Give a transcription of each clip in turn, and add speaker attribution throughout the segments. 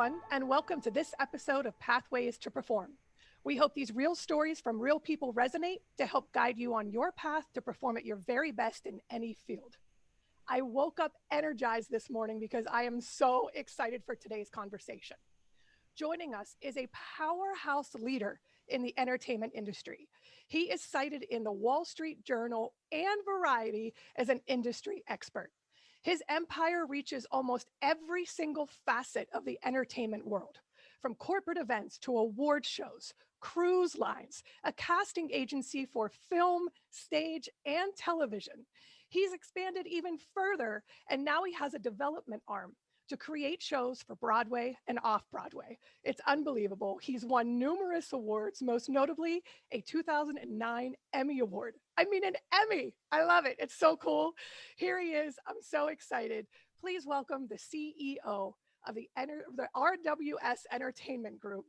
Speaker 1: everyone, and welcome to this episode of Pathways to Perform. We hope these real stories from real people resonate to help guide you on your path to perform at your very best in any field. I woke up energized this morning because I am so excited for today's conversation. Joining us is a powerhouse leader in the entertainment industry. He is cited in the Wall Street Journal and Variety as an industry expert. His empire reaches almost every single facet of the entertainment world, from corporate events to award shows, cruise lines, a casting agency for film, stage, and television. He's expanded even further, and now he has a development arm to create shows for Broadway and off-Broadway. It's unbelievable. He's won numerous awards, most notably a 2009 Emmy Award. I mean, an Emmy. I love it. It's so cool. Here he is. I'm so excited. Please welcome the CEO of the RWS Entertainment Group,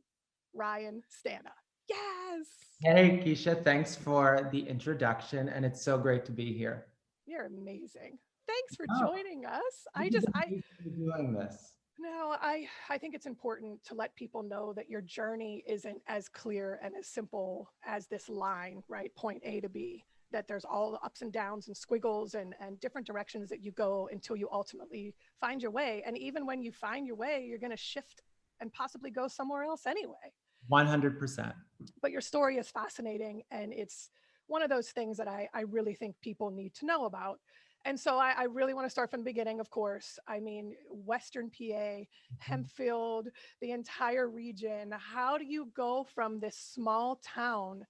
Speaker 1: Ryan Stana. Yes.
Speaker 2: Hey, Kiesha, thanks for the introduction, and it's so great to be here.
Speaker 1: You're amazing. Thanks for
Speaker 2: Oh,
Speaker 1: joining us.
Speaker 2: thank you for doing this.
Speaker 1: No, I think it's important to let people know that your journey isn't as clear and as simple as this line, right? Point A to B, that there's all the ups and downs and squiggles and different directions that you go until you ultimately find your way. And even when you find your way, you're going to shift and possibly go somewhere else anyway.
Speaker 2: 100%.
Speaker 1: But your story is fascinating, and it's one of those things that I really think people need to know about. And so I really want to start from the beginning, of course. I mean, Western PA, Hempfield, the entire region. How do you go from this small town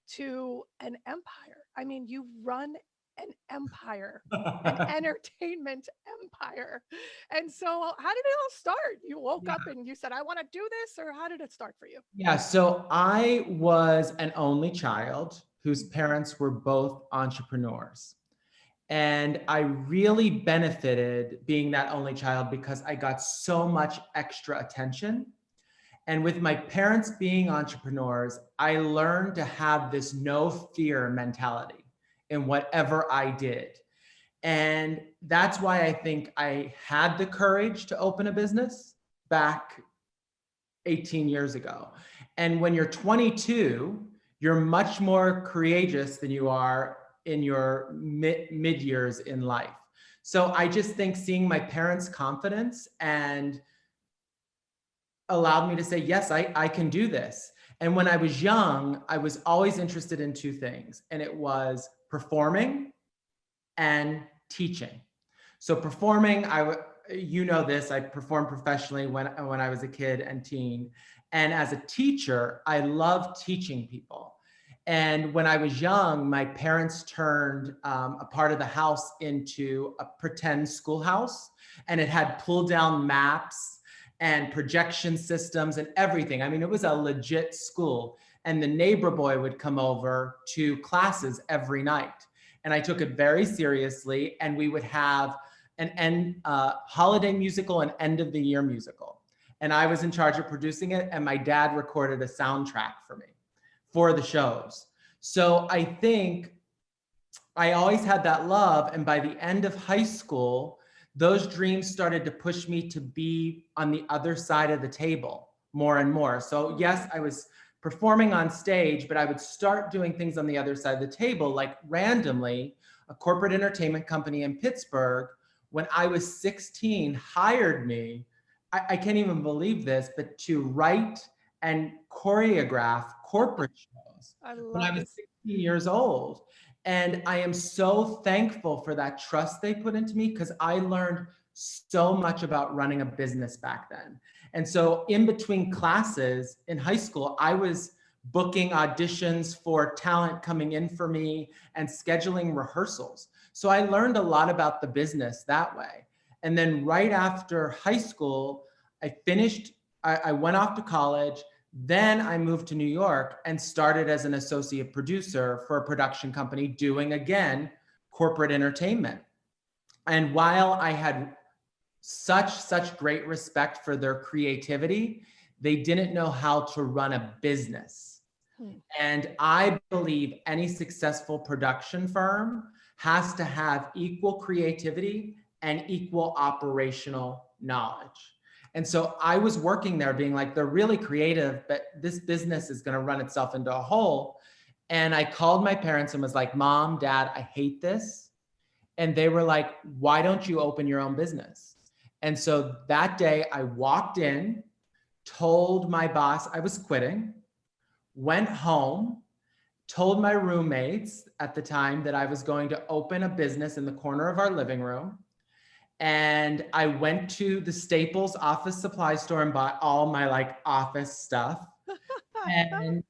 Speaker 1: to an empire? I mean, you run an empire, an entertainment empire. And so how did it all start? You woke up and you said, I want to do this, or how did it start for you?
Speaker 2: Yeah, so I was an only child whose parents were both entrepreneurs. And I really benefited being that only child because I got so much extra attention. And with my parents being entrepreneurs, I learned to have this no fear mentality in whatever I did. And that's why I think I had the courage to open a business back 18 years ago. And when you're 22, you're much more courageous than you are in your mid years in life. So I just think seeing my parents' confidence and allowed me to say, yes, I can do this. And when I was young, I was always interested in two things, and it was performing and teaching. So performing, you know this, I performed professionally when I was a kid and teen. And as a teacher, I loved teaching people. And when I was young, my parents turned a part of the house into a pretend schoolhouse, and it had pull down maps and projection systems and everything. I mean, it was a legit school. And the neighbor boy would come over to classes every night. And I took it very seriously. And we would have an holiday musical and end of the year musical. And I was in charge of producing it. And my dad recorded a soundtrack for me for the shows. So I think I always had that love. And by the end of high school, those dreams started to push me to be on the other side of the table more and more. So yes, I was performing on stage, but I would start doing things on the other side of the table, like randomly, a corporate entertainment company in Pittsburgh, when I was 16, hired me. I can't even believe this, but to write and choreograph corporate shows when I was 16 years old. And I am so thankful for that trust they put into me, because I learned so much about running a business back then. And so in between classes in high school, I was booking auditions for talent coming in for me and scheduling rehearsals. So I learned a lot about the business that way. And then right after high school, I went off to college. Then I moved to New York and started as an associate producer for a production company doing, again, corporate entertainment. And while I had such great respect for their creativity, they didn't know how to run a business. And I believe any successful production firm has to have equal creativity and equal operational knowledge. And so I was working there being like, they're really creative, but this business is going to run itself into a hole. And I called my parents and was like, Mom, Dad, I hate this. And they were like, why don't you open your own business? And so that day I walked in, told my boss I was quitting, went home, told my roommates at the time that I was going to open a business in the corner of our living room. And I went to the Staples office supply store and bought all my like office stuff. And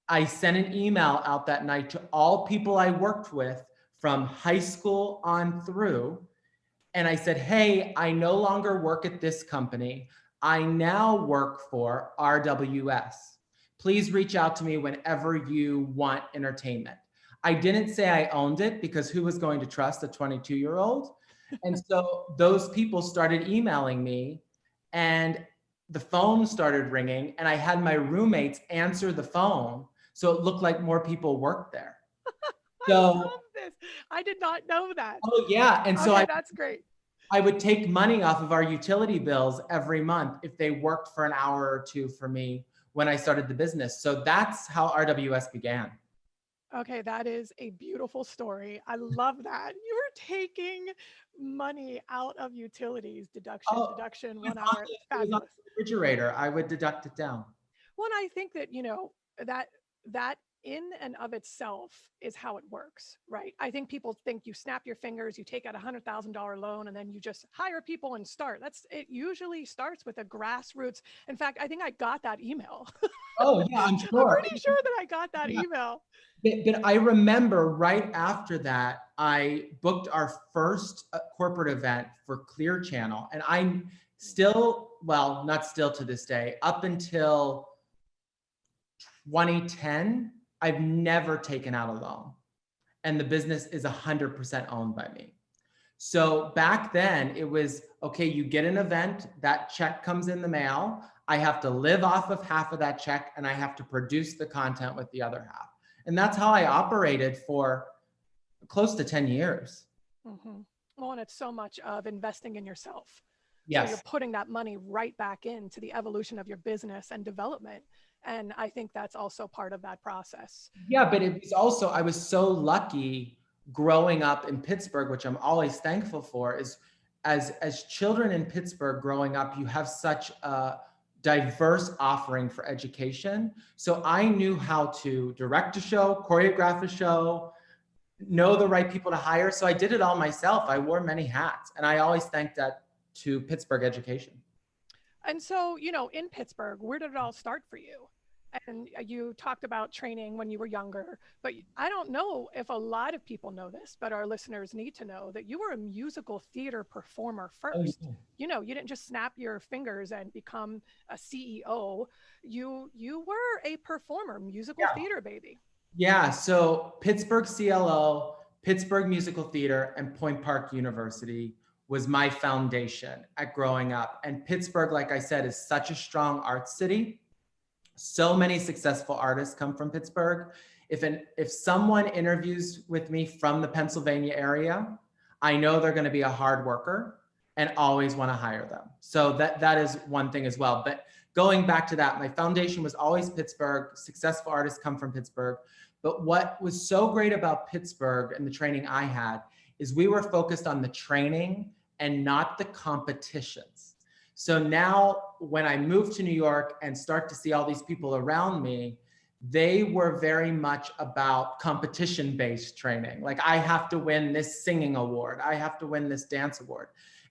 Speaker 2: I sent an email out that night to all people I worked with from high school on through. And I said, hey, I no longer work at this company. I now work for RWS. Please reach out to me whenever you want entertainment. I didn't say I owned it because who was going to trust a 22-year-old? And so those people started emailing me and the phone started ringing and I had my roommates answer the phone. So it looked like more people worked there.
Speaker 1: I love this. I did not know that.
Speaker 2: Oh yeah. And so
Speaker 1: that's great.
Speaker 2: I would take money off of our utility bills every month if they worked for an hour or two for me when I started the business. So that's how RWS began.
Speaker 1: Okay, that is a beautiful story. I love that. You were taking money out of utilities, deduction, 1 hour.
Speaker 2: It was on the refrigerator. I would deduct it down.
Speaker 1: Well, I think that, that in and of itself is how it works, right? I think people think you snap your fingers, you take out $100,000 loan, and then you just hire people and start. It usually starts with a grassroots. In fact, I think I got that email.
Speaker 2: Oh yeah, I'm sure.
Speaker 1: I'm pretty sure that I got that email.
Speaker 2: But I remember right after that, I booked our first corporate event for Clear Channel. And I'm still, well, not still to this day, up until 2010, I've never taken out a loan. And the business is 100% owned by me. So back then it was, okay, you get an event, that check comes in the mail. I have to live off of half of that check and I have to produce the content with the other half. And that's how I operated for close to 10 years.
Speaker 1: Mm-hmm. Well, and it's so much of investing in yourself.
Speaker 2: Yes.
Speaker 1: So you're putting that money right back into the evolution of your business and development. And I think that's also part of that process.
Speaker 2: Yeah, but it was also, I was so lucky growing up in Pittsburgh, which I'm always thankful for, is as children in Pittsburgh growing up, you have such a diverse offering for education. So I knew how to direct a show, choreograph a show, know the right people to hire. So I did it all myself. I wore many hats and I always thank that to Pittsburgh education.
Speaker 1: And so, in Pittsburgh, where did it all start for you? And you talked about training when you were younger, but I don't know if a lot of people know this, but our listeners need to know that you were a musical theater performer first.
Speaker 2: Oh,
Speaker 1: yeah. You didn't just snap your fingers and become a CEO. You were a performer, musical theater baby.
Speaker 2: Yeah, so Pittsburgh CLO, Pittsburgh Musical Theater, and Point Park University was my foundation at growing up. And Pittsburgh, like I said, is such a strong arts city. So many successful artists come from Pittsburgh. If someone interviews with me from the Pennsylvania area, I know they're going to be a hard worker and always want to hire them. So that is one thing as well. But going back to that, my foundation was always Pittsburgh. Successful artists come from Pittsburgh. But what was so great about Pittsburgh and the training I had is we were focused on the training and not the competitions. So now when I move to New York and start to see all these people around me, they were very much about competition-based training. Like I have to win this singing award. I have to win this dance award.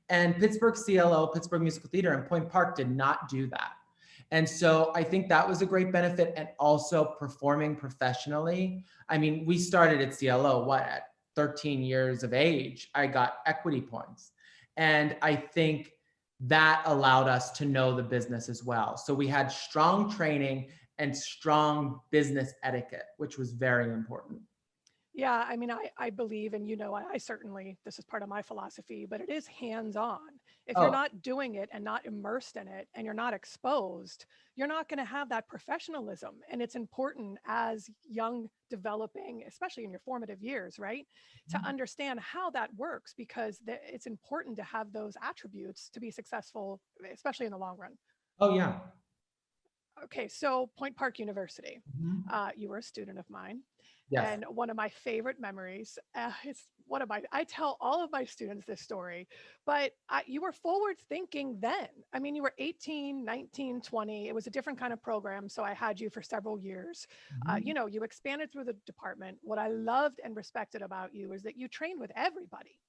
Speaker 2: And Pittsburgh CLO, Pittsburgh Musical Theater, and Point Park did not do that. And so I think that was a great benefit, and also performing professionally. I mean, we started at CLO, at 13 years of age, I got equity points. And I think that allowed us to know the business as well. So we had strong training and strong business etiquette, which was very important.
Speaker 1: Yeah, I mean, I believe, and I certainly, this is part of my philosophy, but it is hands-on. If you're
Speaker 2: Oh,
Speaker 1: not doing it and not immersed in it and you're not exposed, you're not going to have that professionalism. And it's important as young developing, especially in your formative years, right? To understand how that works because it's important to have those attributes to be successful, especially in the long run.
Speaker 2: oh yeah.
Speaker 1: Okay, so Point Park University.
Speaker 2: Mhm.
Speaker 1: You were a student of mine.
Speaker 2: Yes.
Speaker 1: And one of my favorite memories, it's one of my, I tell all of my students this story, but you were forward thinking then. I mean, you were 18, 19, 20. It was a different kind of program. So I had you for several years.
Speaker 2: Mhm.
Speaker 1: You expanded through the department. What I loved and respected about you is that you trained with everybody.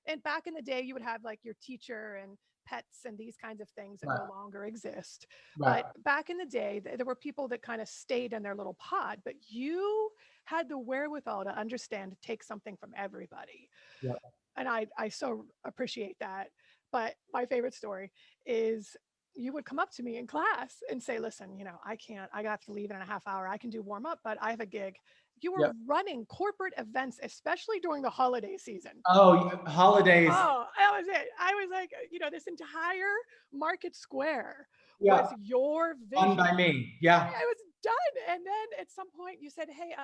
Speaker 1: And back in the day, you would have like your teacher and pets and these kinds of things that no
Speaker 2: Right.
Speaker 1: longer exist.
Speaker 2: Right.
Speaker 1: But back in the day, there were people that kind of stayed in their little pod, but you had the wherewithal to understand to take something from everybody.
Speaker 2: Yeah.
Speaker 1: And I so appreciate that. But my favorite story is you would come up to me in class and say, listen, I can't, I got to leave in a half hour. I can do warm up, but I have a gig. You were
Speaker 2: Yeah.
Speaker 1: running corporate events, especially during the holiday season.
Speaker 2: Oh, holidays.
Speaker 1: Oh, that was it. I was like, this entire market square was
Speaker 2: Yeah.
Speaker 1: your
Speaker 2: Fun
Speaker 1: vision.
Speaker 2: by me. Yeah.
Speaker 1: I was done. And then at some point you said, hey,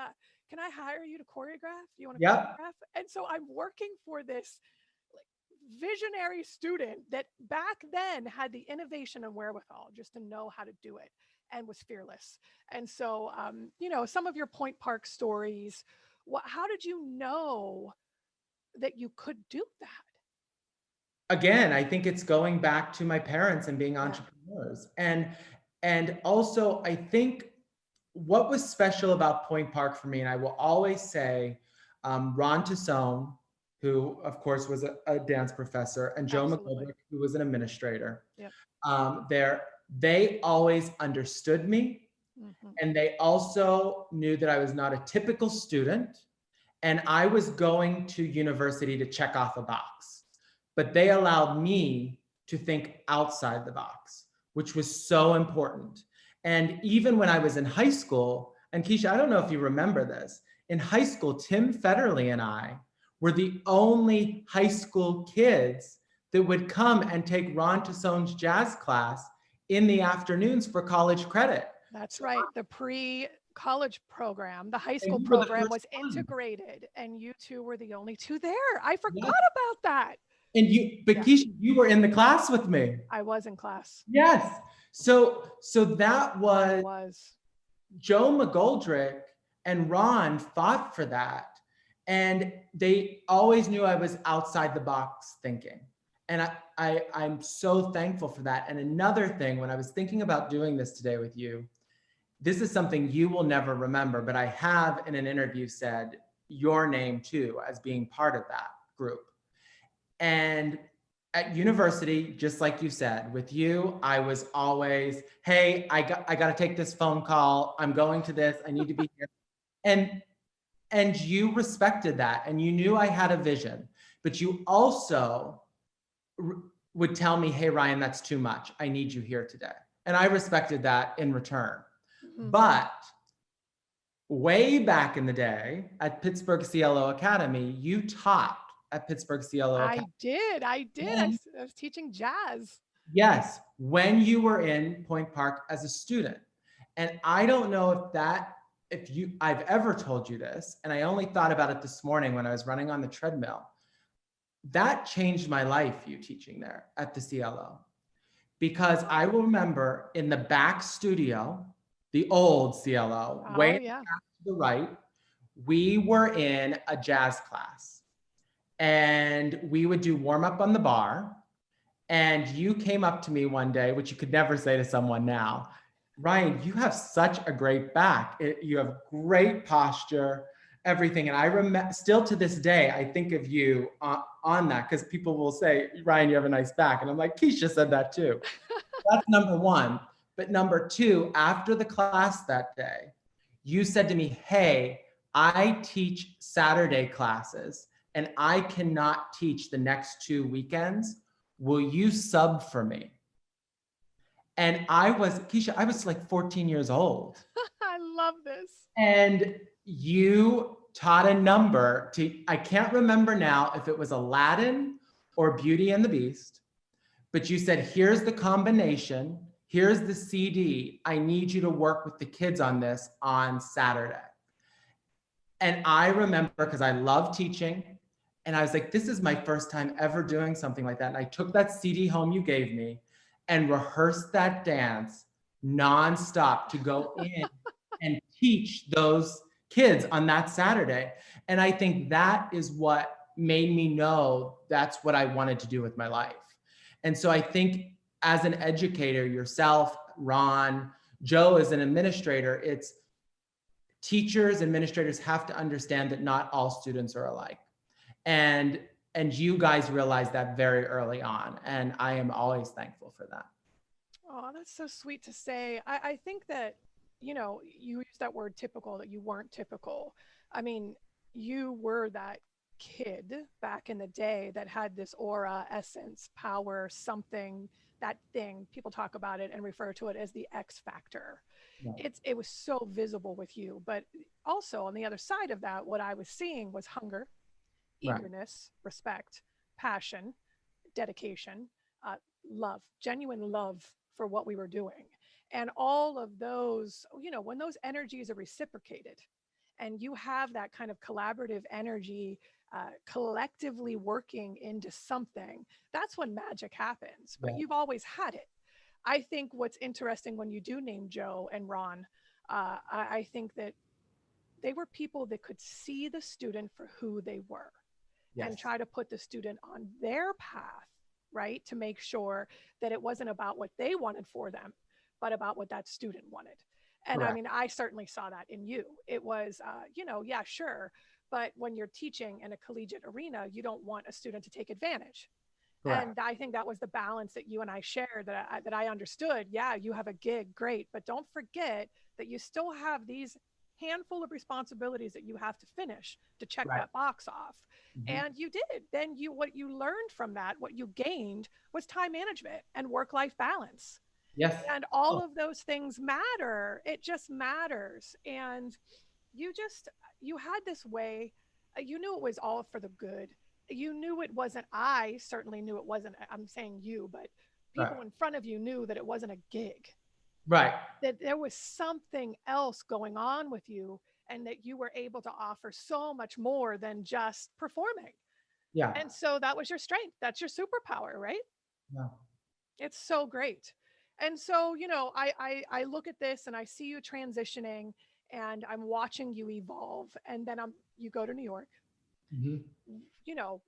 Speaker 1: can I hire you to choreograph? Do you want to
Speaker 2: Yep.
Speaker 1: choreograph? And so I'm working for this like visionary student that back then had the innovation and wherewithal just to know how to do it and was fearless. And so, some of your Point Park stories, how did you know that you could do that?
Speaker 2: Again, I think it's going back to my parents and being
Speaker 1: Yeah,
Speaker 2: entrepreneurs. And also I think what was special about Point Park for me, and I will always say, Ron Tassone, who of course was a dance professor, and Joe
Speaker 1: absolutely.
Speaker 2: McGoldrick, who was an administrator,
Speaker 1: Yep.
Speaker 2: they always understood me,
Speaker 1: Hmm.
Speaker 2: and they also knew that I was not a typical student, and I was going to university to check off a box. But they allowed me to think outside the box, which was so important. And even when I was in high school, and Kiesha, I don't know if you remember this, in high school, Tim Federley and I were the only high school kids that would come and take Ron Tassone's jazz class in the afternoons for college credit.
Speaker 1: That's
Speaker 2: So,
Speaker 1: right. The pre-college program, the high
Speaker 2: and
Speaker 1: school
Speaker 2: we were the
Speaker 1: program
Speaker 2: first
Speaker 1: was
Speaker 2: one.
Speaker 1: integrated, and you two were the only two there. I forgot
Speaker 2: Yes.
Speaker 1: about that.
Speaker 2: But
Speaker 1: Yeah,
Speaker 2: Keisha, you were in the class with me.
Speaker 1: I was in class.
Speaker 2: Yes. So that
Speaker 1: I
Speaker 2: was
Speaker 1: was.
Speaker 2: Joe McGoldrick and Ron fought for that. And they always knew I was outside the box thinking. And I'm so thankful for that. And another thing, when I was thinking about doing this today with you, this is something you will never remember, but I have in an interview said your name too as being part of that group. And at university, just like you said, with you, I was always, hey, I got to take this phone call. I'm going to this. I need to be here. And you respected that, and you knew I had a vision, but you also would tell me, hey, Ryan, that's too much. I need you here today. And I respected that in return.
Speaker 1: Mhm.
Speaker 2: But way back in the day at Pittsburgh CLO Academy, you taught at Pittsburgh CLO
Speaker 1: I
Speaker 2: Academy.
Speaker 1: did. I did. I was teaching jazz.
Speaker 2: Yes, when you were in Point Park as a student. And I don't know if I've ever told you this, and I only thought about it this morning when I was running on the treadmill. That changed my life, you teaching there at the CLO. Because I will remember in the back studio, the old CLO, way
Speaker 1: Oh,
Speaker 2: to
Speaker 1: yeah.
Speaker 2: the right, we were in a jazz class. And we would do warm up on the bar. And you came up to me one day, which you could never say to someone now. Ryan, you have such a great back. You have great posture, everything. And I remember still to this day, I think of you on that because people will say, Ryan, you have a nice back. And I'm like, Kiesha said that too. That's number one. But number two, after the class that day, you said to me, hey, I teach Saturday classes and I cannot teach the next 2 weekends. Will you sub for me? And Kiesha, I was like 14 years old.
Speaker 1: I love this.
Speaker 2: And you taught a number to, I can't remember now if it was Aladdin or Beauty and the Beast, but you said, here's the combination, here's the CD. I need you to work with the kids on this on Saturday. And I remember, because I love teaching, and I was like, this is my first time ever doing something like that. And I took that CD home you gave me and rehearsed that dance nonstop to go in and teach those kids on that Saturday. And I think that is what made me know that's what I wanted to do with my life. And so I think as an educator, yourself, Ron, Joe as an administrator, it's teachers, administrators have to understand that not all students are alike. And you guys realized that very early on. And I am always thankful for that.
Speaker 1: Oh, that's so sweet to say. I think that, you know, you used that word typical, that you weren't typical. I mean, you were that kid back in the day that had this aura, essence, power, something, that thing. People talk about it and refer to it as the X factor.
Speaker 2: Yeah.
Speaker 1: It was so visible with you. But also on the other side of that, what I was seeing was hunger, eagerness, respect, passion, dedication, love, genuine love for what we were doing. And all of those, you know, when those energies are reciprocated and you have that kind of collaborative energy, collectively working into something, that's when magic happens. But you've always had it. I think what's interesting when you do name Joe and Ron, I think that they were people that could see the student for who they were. Yes. And try to put the student on their path, right? To make sure that it wasn't about what they wanted for them, but about what that student wanted. And correct. I mean, I certainly saw that in you. It was, you know, yeah, sure. But when you're teaching in a collegiate arena, you don't want a student to take advantage. Correct. And I think that was the balance that you and I shared, that I understood. Yeah, you have a gig, great. But don't forget that you still have these handful of responsibilities that you have to finish to check right. that box off. Mm-hmm. And you did. Then what you learned from that, what you gained, was time management and work-life balance.
Speaker 2: Yes.
Speaker 1: And all of those things matter. It just matters. And you had this way, you knew it was all for the good. You knew it wasn't, I certainly knew it wasn't, I'm saying you, but people right. in front of you knew that it wasn't a gig.
Speaker 2: Right.
Speaker 1: That there was something else going on with you, and that you were able to offer so much more than just performing.
Speaker 2: Yeah.
Speaker 1: And so that was your strength. That's your superpower, right?
Speaker 2: Yeah.
Speaker 1: It's so great. And so, you know, I look at this and I see you transitioning, and I'm watching you evolve. And then you go to New York, mm-hmm. you know,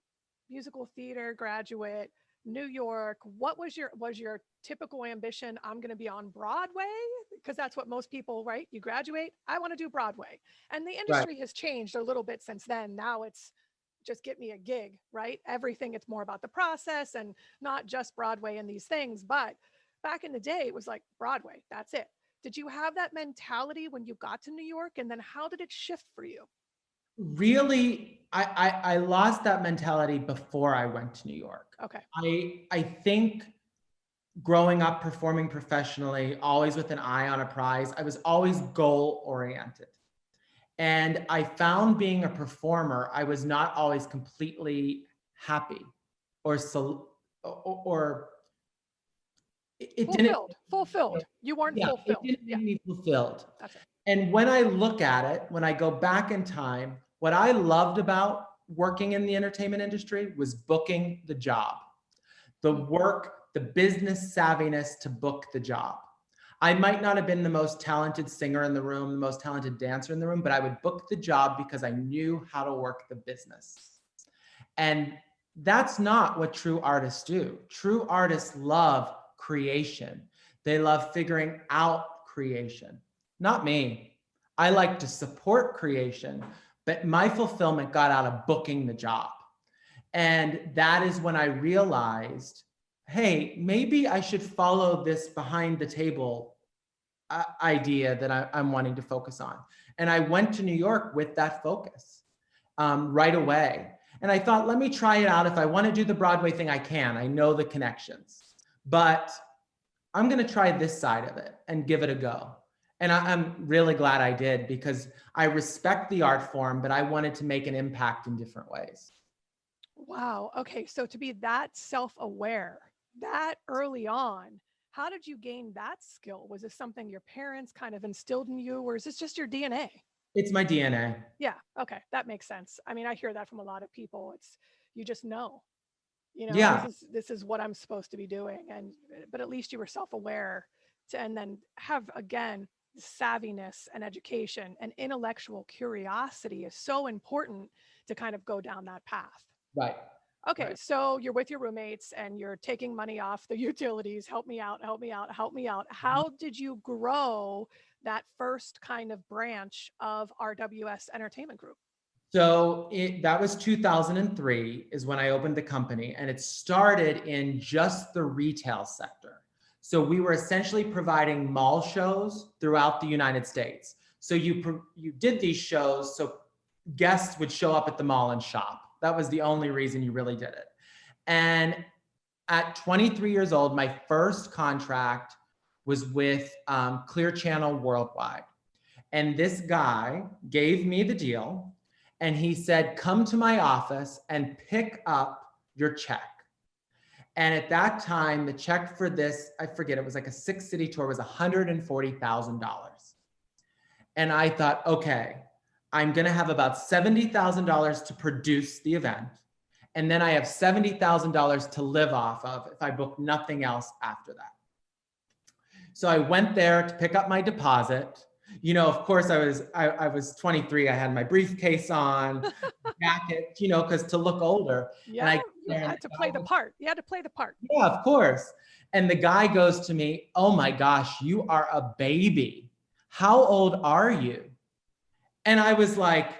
Speaker 1: musical theater graduate, New York. What was your typical ambition? I'm going to be on Broadway, because that's what most people, right? You graduate, I want to do Broadway. And the industry right. has changed a little bit since then. Now it's just get me a gig, right? Everything, it's more about the process and not just Broadway and these things. But back in the day, it was like Broadway, that's it. Did you have that mentality when you got to New York? And then how did it shift for you?
Speaker 2: Really, I lost that mentality before I went to New York.
Speaker 1: Okay.
Speaker 2: I think growing up performing professionally, always with an eye on a prize, I was always goal oriented. And I found being a performer, I was not always completely happy or it
Speaker 1: fulfilled. You weren't fulfilled.
Speaker 2: It didn't make me fulfilled.
Speaker 1: That's it.
Speaker 2: And when I look at it, when I go back in time, what I loved about working in the entertainment industry was booking the job, the work, the business savviness to book the job. I might not have been the most talented singer in the room, the most talented dancer in the room, but I would book the job because I knew how to work the business. And that's not what true artists do. True artists love creation. They love figuring out creation. Not me. I like to support creation, but my fulfillment got out of booking the job. And that is when I realized, hey, maybe I should follow this behind the table idea that I'm wanting to focus on. And I went to New York with that focus right away. And I thought, let me try it out. If I want to do the Broadway thing, I can. I know the connections. But I'm going to try this side of it and give it a go. And I'm really glad I did, because I respect the art form, but I wanted to make an impact in different ways.
Speaker 1: Wow. Okay. So to be that self-aware that early on, how did you gain that skill? Was this something your parents kind of instilled in you, or is this just your DNA?
Speaker 2: It's my DNA.
Speaker 1: Yeah. Okay. That makes sense. I mean, I hear that from a lot of people. It's, you just know,
Speaker 2: Yeah,
Speaker 1: this is what I'm supposed to be doing. And, but at least you were self-aware to, and then have again, savviness and education and intellectual curiosity is so important to kind of go down that path.
Speaker 2: right,
Speaker 1: Okay,
Speaker 2: right.
Speaker 1: so you're with your roommates and you're taking money off the utilities. Help me out, help me out, help me out. How did you grow that first kind of branch of RWS Entertainment Group?
Speaker 2: So that was 2003 is when I opened the company, and it started in just the retail sector. So we were essentially providing mall shows throughout the United States. So you did these shows so guests would show up at the mall and shop. That was the only reason you really did it. And at 23 years old, my first contract was with Clear Channel Worldwide. And this guy gave me the deal, and he said, come to my office and pick up your check. And at that time, the check for this, I forget, it was like a 6-city tour, was $140,000. And I thought, okay, I'm going to have about $70,000 to produce the event. And then I have $70,000 to live off of if I book nothing else after that. So I went there to pick up my deposit. Of course, I was 23. I had my briefcase on, jacket, because to look older.
Speaker 1: Yeah,
Speaker 2: And I
Speaker 1: you had to play the part. You had to play the part.
Speaker 2: yeah, of course. And the guy goes to me, oh my gosh, you are a baby. How old are you? And I was like,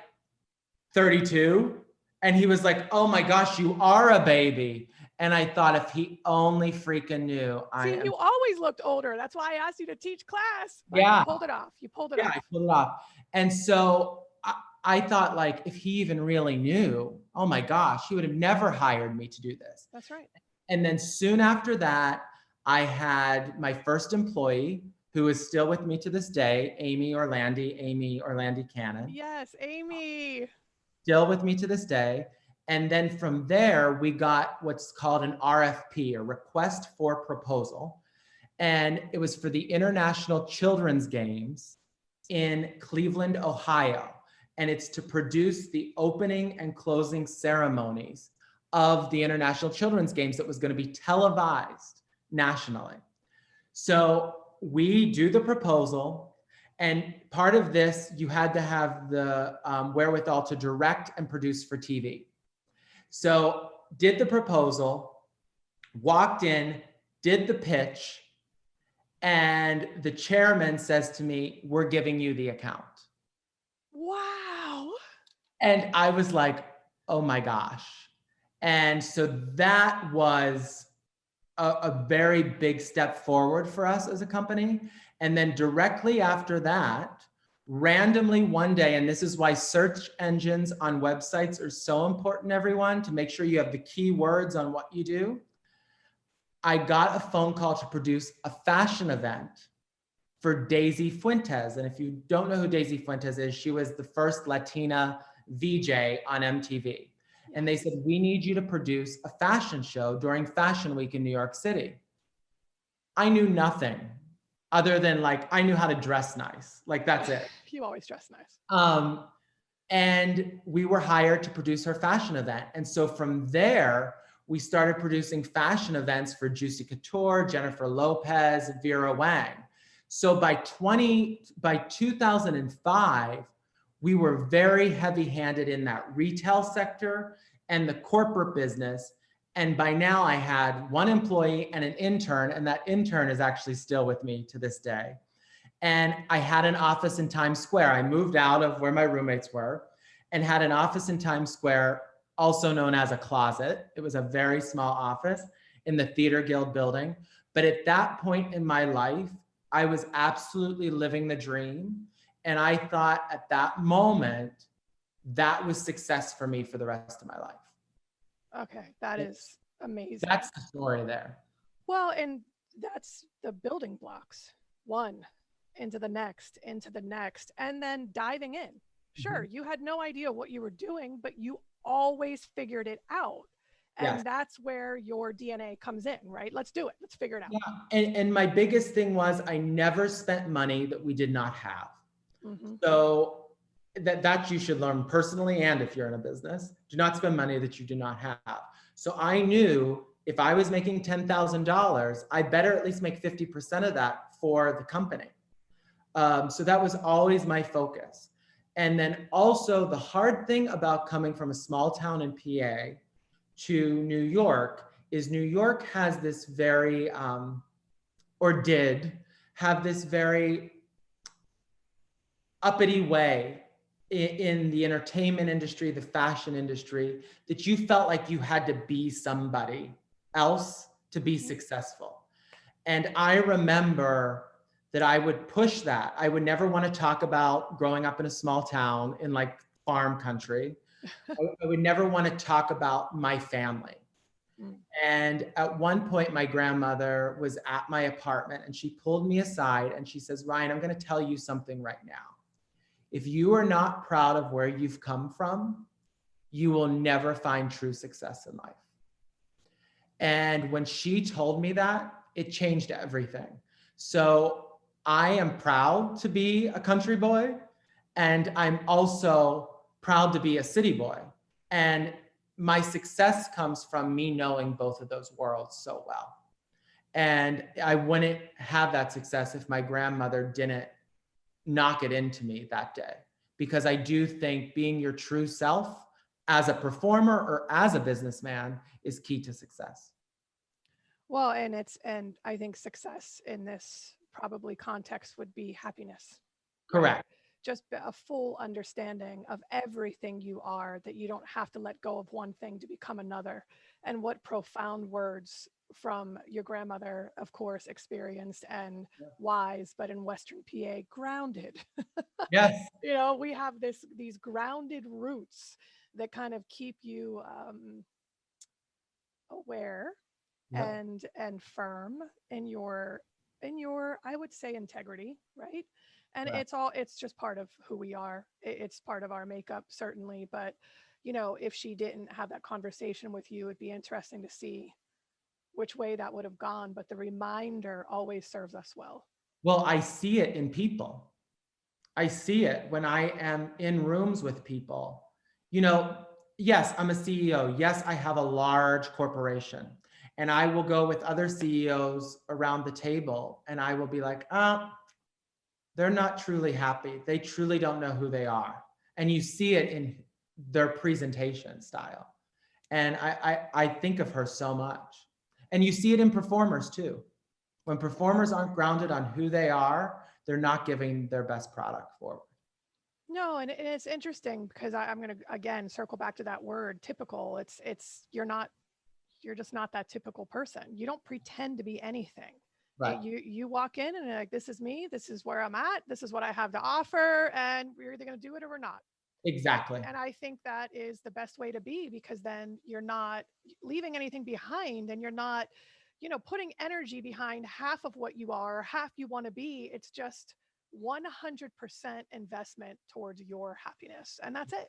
Speaker 2: 32. And he was like, oh my gosh, you are a baby. And I thought, if he only freaking knew, I
Speaker 1: See,
Speaker 2: am.
Speaker 1: you always looked older. That's why I asked you to teach class, but you
Speaker 2: Yeah,
Speaker 1: pulled it off. You pulled it
Speaker 2: yeah,
Speaker 1: off.
Speaker 2: I pulled it off. And so I thought, like, if he even really knew, oh my gosh, he would have never hired me to do this.
Speaker 1: That's right.
Speaker 2: And then soon after that, I had my first employee, who is still with me to this day, Amy Orlandi Cannon,
Speaker 1: Yes, Amy.
Speaker 2: still with me to this day. And then from there, we got what's called an RFP, a request for proposal. And it was for the International Children's Games in Cleveland, Ohio. And it's to produce the opening and closing ceremonies of the International Children's Games that was going to be televised nationally. So we do the proposal, and part of this, you had to have the wherewithal to direct and produce for TV. So did the proposal, walked in, did the pitch, and the chairman says to me, we're giving you the account.
Speaker 1: Wow.
Speaker 2: And I was like, oh my gosh. And so that was a very big step forward for us as a company. And then directly after that, randomly one day, and this is why search engines on websites are so important, everyone, to make sure you have the keywords on what you do. I got a phone call to produce a fashion event for Daisy Fuentes. And if you don't know who Daisy Fuentes is, she was the first Latina VJ on MTV. And they said, we need you to produce a fashion show during Fashion Week in New York City. I knew nothing other than, like, I knew how to dress nice. Like, that's it.
Speaker 1: You always dress nice.
Speaker 2: And we were hired to produce her fashion event. And so from there, we started producing fashion events for Juicy Couture, Jennifer Lopez, Vera Wang. So by 2005, we were very heavy-handed in that retail sector and the corporate business. And by now I had one employee and an intern, and that intern is actually still with me to this day. And I had an office in Times Square. I moved out of where my roommates were and had an office in Times Square, also known as a closet. It was a very small office in the Theater Guild building. But at that point in my life, I was absolutely living the dream. And I thought at that moment, that was success for me for the rest of my life.
Speaker 1: Okay, that is amazing.
Speaker 2: That's the story there.
Speaker 1: Well, and that's the building blocks. 1, into the next, into the next, and then diving in. Sure, you had no idea what you were doing, but you always figured it out.
Speaker 2: Yes.
Speaker 1: And that's where your DNA comes in, right? Let's do it. Let's figure it out.
Speaker 2: Yeah. And my biggest thing was I never spent money that we did not have. So that you should learn personally, and if you're in a business, do not spend money that you do not have. So I knew if I was making $10,000, I better at least make 50% of that for the company. So that was always my focus. And then also the hard thing about coming from a small town in PA to New York is New York has this very, or did have this very uppity way in the entertainment industry, the fashion industry, that you felt like you had to be somebody else to be successful. And I remember that I would push that. I would never want to talk about growing up in a small town in like farm country. I would never want to talk about my family. And at one point, my grandmother was at my apartment and she pulled me aside and she says, Ryan, I'm going to tell you something right now. If you are not proud of where you've come from, you will never find true success in life. And when she told me that, it changed everything. So I am proud to be a country boy, and I'm also proud to be a city boy. And my success comes from me knowing both of those worlds so well. And I wouldn't have that success if my grandmother didn't knock it into me that day, because I do think being your true self as a performer or as a businessman is key to success.
Speaker 1: Well, and I think success in this probably context would be happiness.
Speaker 2: Correct.
Speaker 1: Right? Just a full understanding of everything you are, that you don't have to let go of one thing to become another. And what profound words from your grandmother, of course, experienced and wise, but in Western PA, grounded.
Speaker 2: Yes.
Speaker 1: You know, we have these grounded roots that kind of keep you aware and firm in your I would say integrity, right? And it's just part of who we are. It's part of our makeup, certainly. But you know, if she didn't have that conversation with you, it'd be interesting to see which way that would have gone. But the reminder always serves us well.
Speaker 2: Well, I see it in people. I see it when I am in rooms with people. You know, yes, I'm a CEO. Yes, I have a large corporation. And I will go with other CEOs around the table and I will be like, they're not truly happy. They truly don't know who they are. And you see it in their presentation style. And I think of her so much. And you see it in performers too. When performers aren't grounded on who they are, they're not giving their best product forward.
Speaker 1: No, and it's interesting because I'm going to again circle back to that word typical. It's you're just not that typical person. You don't pretend to be anything.
Speaker 2: Right.
Speaker 1: You walk in and you're like, this is me, this is where I'm at, this is what I have to offer, and we're either going to do it or we're not.
Speaker 2: Exactly.
Speaker 1: And I think that is the best way to be, because then you're not leaving anything behind and you're not, you know, putting energy behind half of what you are, half you want to be. It's just 100% investment towards your happiness. And that's it.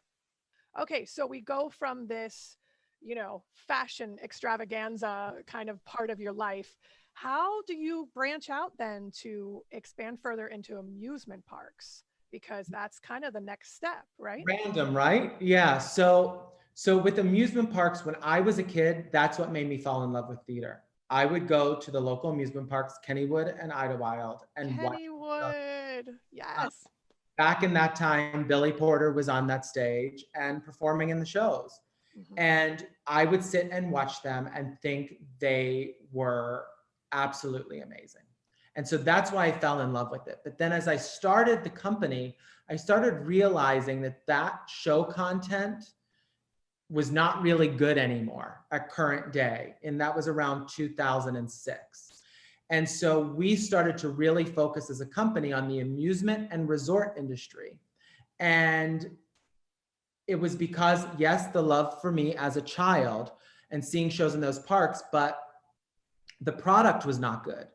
Speaker 1: Okay. So we go from this, you know, fashion extravaganza kind of part of your life. How do you branch out then to expand further into amusement parks? Because that's kind of the next step, right?
Speaker 2: Random, right? Yeah. So with amusement parks, when I was a kid, that's what made me fall in love with theater. I would go to the local amusement parks, Kennywood and Idlewild, and
Speaker 1: Kennywood, yes.
Speaker 2: Back in that time, Billy Porter was on that stage and performing in the shows. And I would sit and watch them and think they were absolutely amazing. And so that's why I fell in love with it. But then as I started the company, I started realizing that show content was not really good anymore at current day. And that was around 2006. And so we started to really focus as a company on the amusement and resort industry. And it was because, yes, the love for me as a child and seeing shows in those parks, but the product was not good.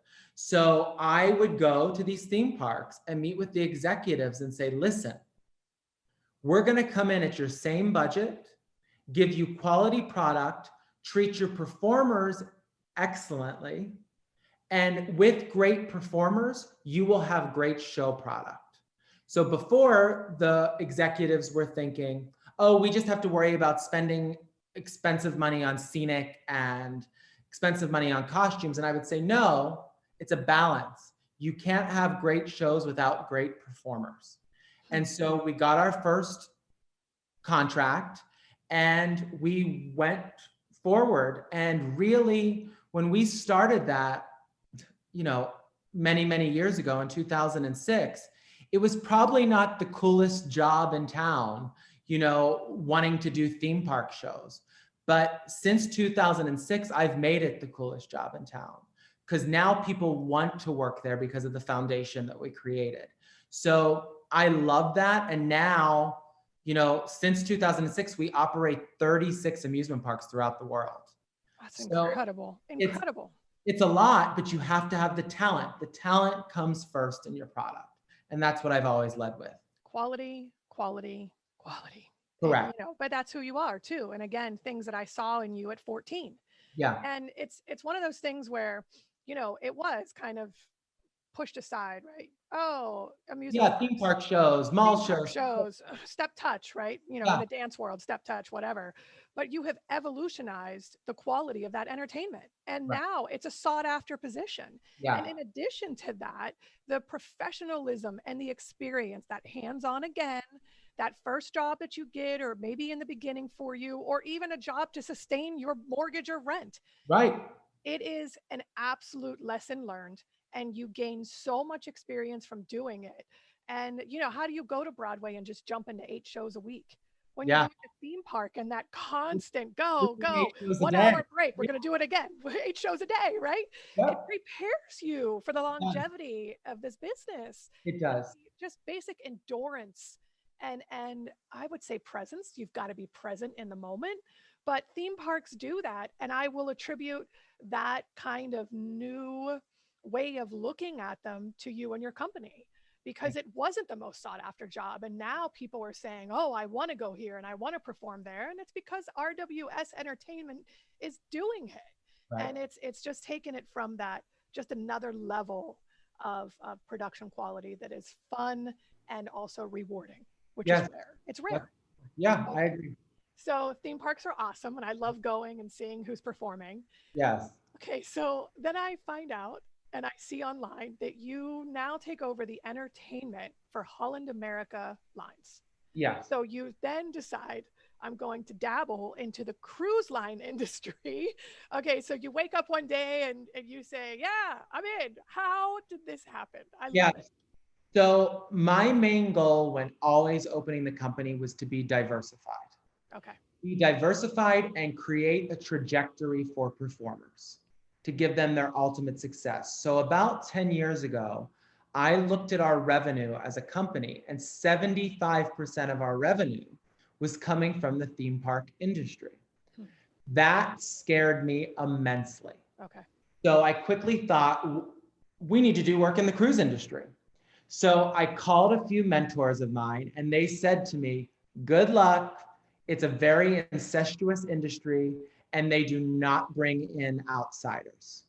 Speaker 2: So I would go to these theme parks and meet with the executives and say, listen, we're going to come in at your same budget, give you quality product, treat your performers excellently. And with great performers, you will have great show product. So before, the executives were thinking, oh, we just have to worry about spending expensive money on scenic and expensive money on costumes. And I would say, no, it's a balance. You can't have great shows without great performers. And so we got our first contract and we went forward. And really, when we started that, many, many years ago in 2006, it was probably not the coolest job in town, wanting to do theme park shows. But since 2006, I've made it the coolest job in town because now people want to work there because of the foundation that we created. So I love that. And now, since 2006, we operate 36 amusement parks throughout the world.
Speaker 1: That's incredible. Incredible.
Speaker 2: It's a lot, but you have to have the talent. The talent comes first in your product. And that's what I've always led with.
Speaker 1: Quality, quality, quality.
Speaker 2: Correct.
Speaker 1: And, but that's who you are too. And again, things that I saw in you at 14.
Speaker 2: Yeah.
Speaker 1: And it's one of those things where, it was kind of pushed aside, right? Oh, amusement
Speaker 2: theme park shows, mall
Speaker 1: shows, step touch, right? In the dance world, step touch, whatever. But you have evolutionized the quality of that entertainment. And now it's a sought after position.
Speaker 2: Yeah.
Speaker 1: And in addition to that, the professionalism and the experience, that hands-on again, that first job that you get, or maybe in the beginning for you, or even a job to sustain your mortgage or rent.
Speaker 2: Right.
Speaker 1: It is an absolute lesson learned. And you gain so much experience from doing it. And, how do you go to Broadway and just jump into 8 shows a week? When you do the theme park and that constant go, 1 hour break, we're going to do it again. 8 shows a day, right? It prepares you for the longevity of this business.
Speaker 2: It does.
Speaker 1: Just basic endurance and I would say presence. You've got to be present in the moment. But theme parks do that. And I will attribute that kind of new way of looking at them to you and your company, because it wasn't the most sought after job. And now people are saying, oh, I want to go here and I want to perform there. And it's because RWS Entertainment is doing it. Right. And it's just taken it from that, just another level of production quality that is fun and also rewarding, which is rare. It's rare.
Speaker 2: Yeah, I agree.
Speaker 1: So theme parks are awesome. And I love going and seeing who's performing.
Speaker 2: Yes.
Speaker 1: Okay. So then I find out, and I see online that you now take over the entertainment for Holland America lines.
Speaker 2: Yeah.
Speaker 1: So you then decide, I'm going to dabble into the cruise line industry. Okay, so you wake up one day and you say, yeah, I'm in. How did this happen? I love it.
Speaker 2: So my main goal when always opening the company was to be diversified.
Speaker 1: Okay.
Speaker 2: Be diversified and create a trajectory for performers to give them their ultimate success. So about 10 years ago, I looked at our revenue as a company, and 75% of our revenue was coming from the theme park industry. That scared me immensely.
Speaker 1: Okay.
Speaker 2: So I quickly thought, we need to do work in the cruise industry. So I called a few mentors of mine, and they said to me, good luck. It's a very incestuous industry, and they do not bring in outsiders.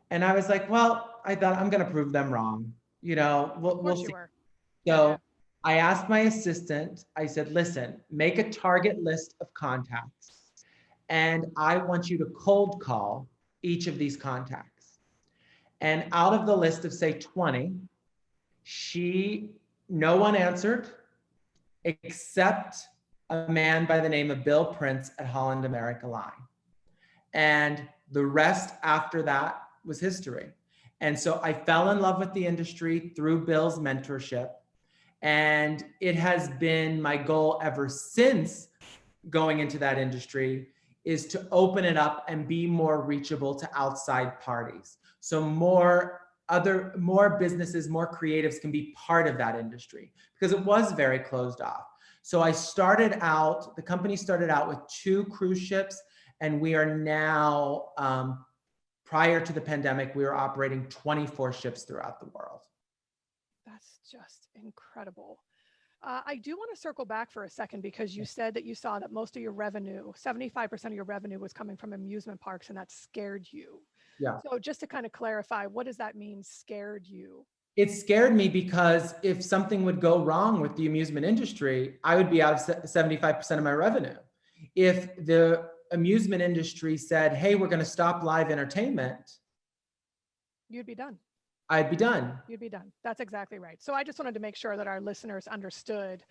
Speaker 2: And I was like, well, I thought I'm going to prove them wrong. We'll see. So I asked my assistant, I said, listen, make a target list of contacts. And I want you to cold call each of these contacts. And out of the list of say 20, no one answered except a man by the name of Bill Prince at Holland America Line. And the rest after that was history. And so I fell in love with the industry through Bill's mentorship. And it has been my goal ever since going into that industry is to open it up and be more reachable to outside parties. So more businesses, more creatives can be part of that industry because it was very closed off. So the company started out with 2 cruise ships, and we are now Prior to the pandemic, we were operating 24 ships throughout the world.
Speaker 1: That's just incredible. I do want to circle back for a second because you said that you saw that most of your revenue, 75% of your revenue was coming from amusement parks, and that scared you.
Speaker 2: Yeah.
Speaker 1: So just to kind of clarify, what does that mean, scared you?
Speaker 2: It scared me because if something would go wrong with the amusement industry, I would be out of 75% of my revenue. If the amusement industry said, hey, we're going to stop live entertainment,
Speaker 1: You'd be done.
Speaker 2: I'd be done.
Speaker 1: You'd be done. That's exactly right. So I just wanted to make sure that our listeners understood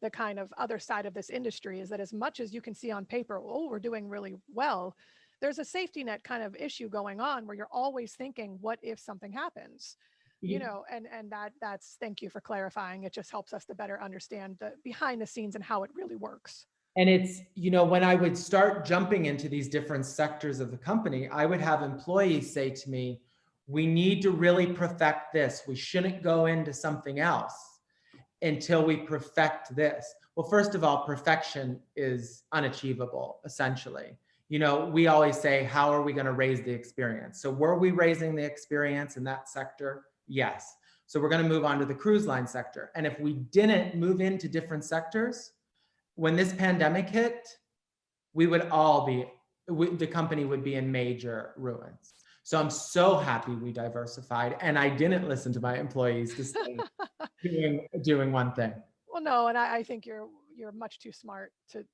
Speaker 1: the kind of other side of this industry, is that as much as you can see on paper, oh, we're doing really well, there's a safety net kind of issue going on where you're always thinking, what if something happens? You know, and that's, thank you for clarifying. It just helps us to better understand the behind the scenes and how it really works.
Speaker 2: And it's, you know, when I would start jumping into these different sectors of the company, I would have employees say to me, we need to really perfect this. We shouldn't go into something else until we perfect this. Well, first of all, perfection is unachievable, essentially. You know, we always say, how are we going to raise the experience? So were we raising the experience in that sector? Yes. So we're going to move on to the cruise line sector. And if we didn't move into different sectors, when this pandemic hit, we would all be, the company would be in major ruins. So I'm so happy we diversified, and I didn't listen to my employees to say doing one thing.
Speaker 1: Well, no, and I think you're much too smart to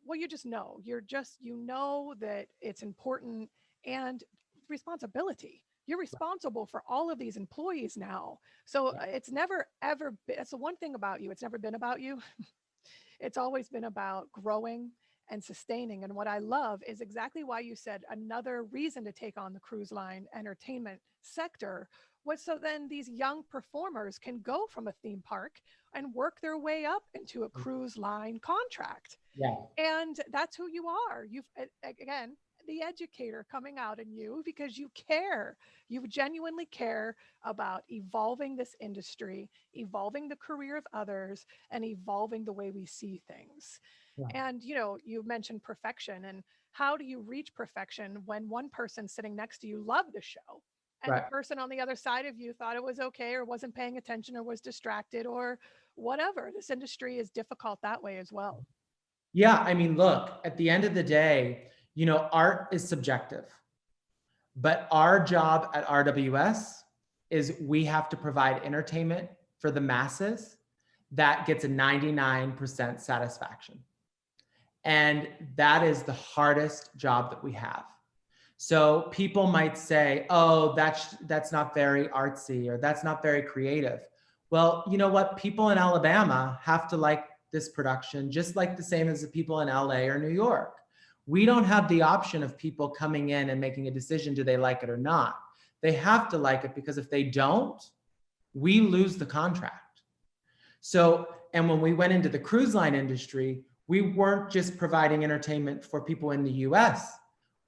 Speaker 1: well, you just know. You know that it's important and responsibility. You're responsible for all of these employees now. So it's never ever been, that's the one thing about you. It's never been about you. It's always been about growing and sustaining. And what I love is exactly why you said another reason to take on the cruise line entertainment sector was so then these young performers can go from a theme park and work their way up into a cruise line contract.
Speaker 2: Yeah.
Speaker 1: And that's who you are. You've, again, the educator coming out in you, because you care. You genuinely care about evolving this industry, evolving the career of others, and evolving the way we see things.
Speaker 2: Yeah.
Speaker 1: And, you know, you mentioned perfection, and how do you reach perfection when one person sitting next to you loved the show and
Speaker 2: Right.
Speaker 1: the person on the other side of you thought it was okay or wasn't paying attention or was distracted or whatever? This industry is difficult that way as well.
Speaker 2: Yeah, I mean, look, at the end of the day, you know, art is subjective, but our job at RWS is we have to provide entertainment for the masses that gets a 99% satisfaction. And that is the hardest job that we have. So people might say, oh, that's not very artsy, or that's not very creative. Well, you know what? People in Alabama have to like this production just like the same as the people in LA or New York. We don't have the option of people coming in and making a decision, do they like it or not? They have to like it, because if they don't, we lose the contract. So, and when we went into the cruise line industry, we weren't just providing entertainment for people in the US.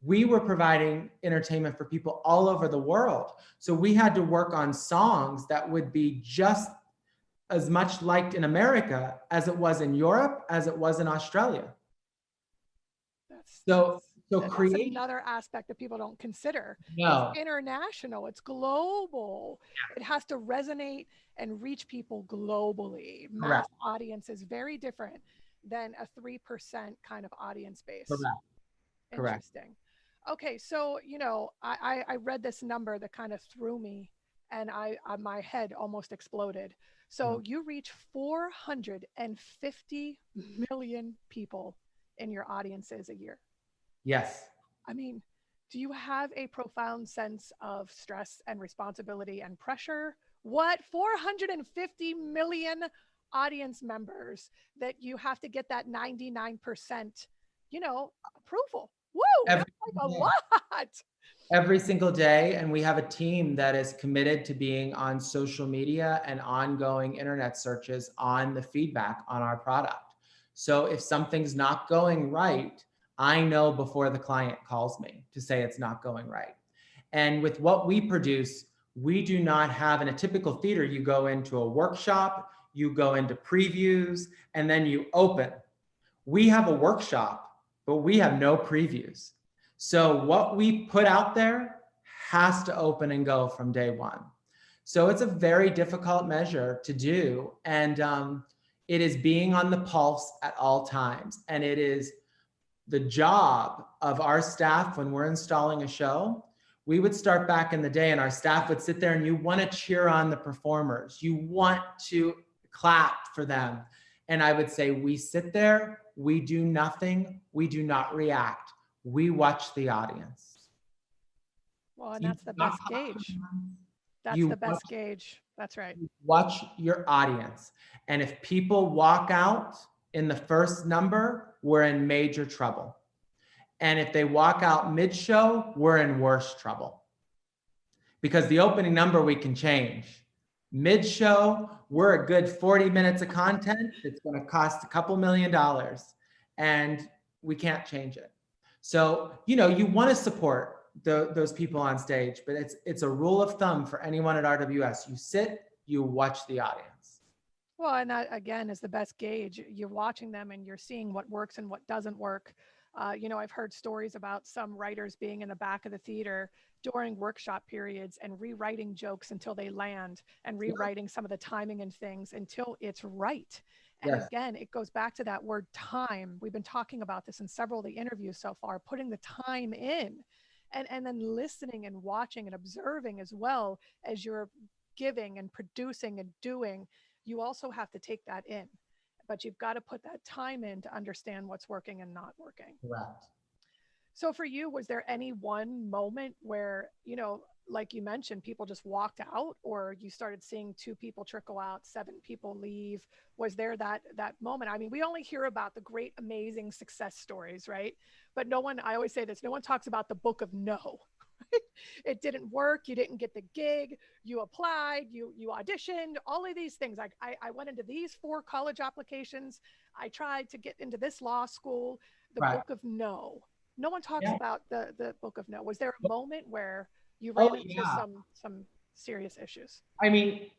Speaker 2: We were providing entertainment for people all over the world. So we had to work on songs that would be just as much liked in America as it was in Europe, as it was in Australia. That's
Speaker 1: another aspect that people don't consider.
Speaker 2: No.
Speaker 1: It's international, it's global. Yeah. It has to resonate and reach people globally. Mass audience is very different than a 3% kind of audience base.
Speaker 2: Correct.
Speaker 1: Interesting. Okay, so, you know, I read this number that kind of threw me, and my head almost exploded. So you reach 450 million people in your audiences a year.
Speaker 2: Yes.
Speaker 1: I mean, do you have a profound sense of stress and responsibility and pressure? What, 450 million audience members that you have to get that 99%, you know, approval. Woo, that's like a lot.
Speaker 2: Every single day. And we have a team that is committed to being on social media and ongoing internet searches on the feedback on our product. So if something's not going right, I know before the client calls me to say it's not going right. And with what we produce, we do not have, in a typical theater, you go into a workshop, you go into previews, and then you open. We have a workshop, but we have no previews. So what we put out there has to open and go from day one. So it's a very difficult measure to do. And it is being on the pulse at all times. And it is the job of our staff when we're installing a show. We would start back in the day and our staff would sit there and you want to cheer on the performers. You want to clap for them. And I would say, we sit there, we do nothing, we do not react. We watch the audience.
Speaker 1: Well, and that's the best gauge. That's the best gauge. That's right.
Speaker 2: Watch your audience. And if people walk out in the first number, we're in major trouble. And if they walk out mid-show, we're in worse trouble. Because the opening number we can change. Mid-show, we're a good 40 minutes of content. It's going to cost a couple $1 million and we can't change it. So, you know, you want to support those people on stage, but it's a rule of thumb for anyone at RWS. You sit, you watch the audience.
Speaker 1: Well, and that again is the best gauge. You're watching them and you're seeing what works and what doesn't work. You know, I've heard stories about some writers being in the back of the theater during workshop periods and rewriting jokes until they land and rewriting some of the timing and things until it's right. And again, it goes back to that word time. We've been talking about this in several of the interviews so far, putting the time in and then listening and watching and observing as well as you're giving and producing and doing. You also have to take that in, but you've got to put that time in to understand what's working and not working.
Speaker 2: Correct.
Speaker 1: So for you, was there any one moment where, you know, like you mentioned, people just walked out, or you started seeing 2 people trickle out, 7 people leave? Was there that moment? I mean, we only hear about the great, amazing success stories, right? But no one, I always say this, no one talks about the book of no. It didn't work. You didn't get the gig. You applied, you auditioned, all of these things. I went into these 4 college applications. I tried to get into this law school, the book of no. No one talks about the book of no. Was there a moment where you ran into some serious issues?
Speaker 2: I mean,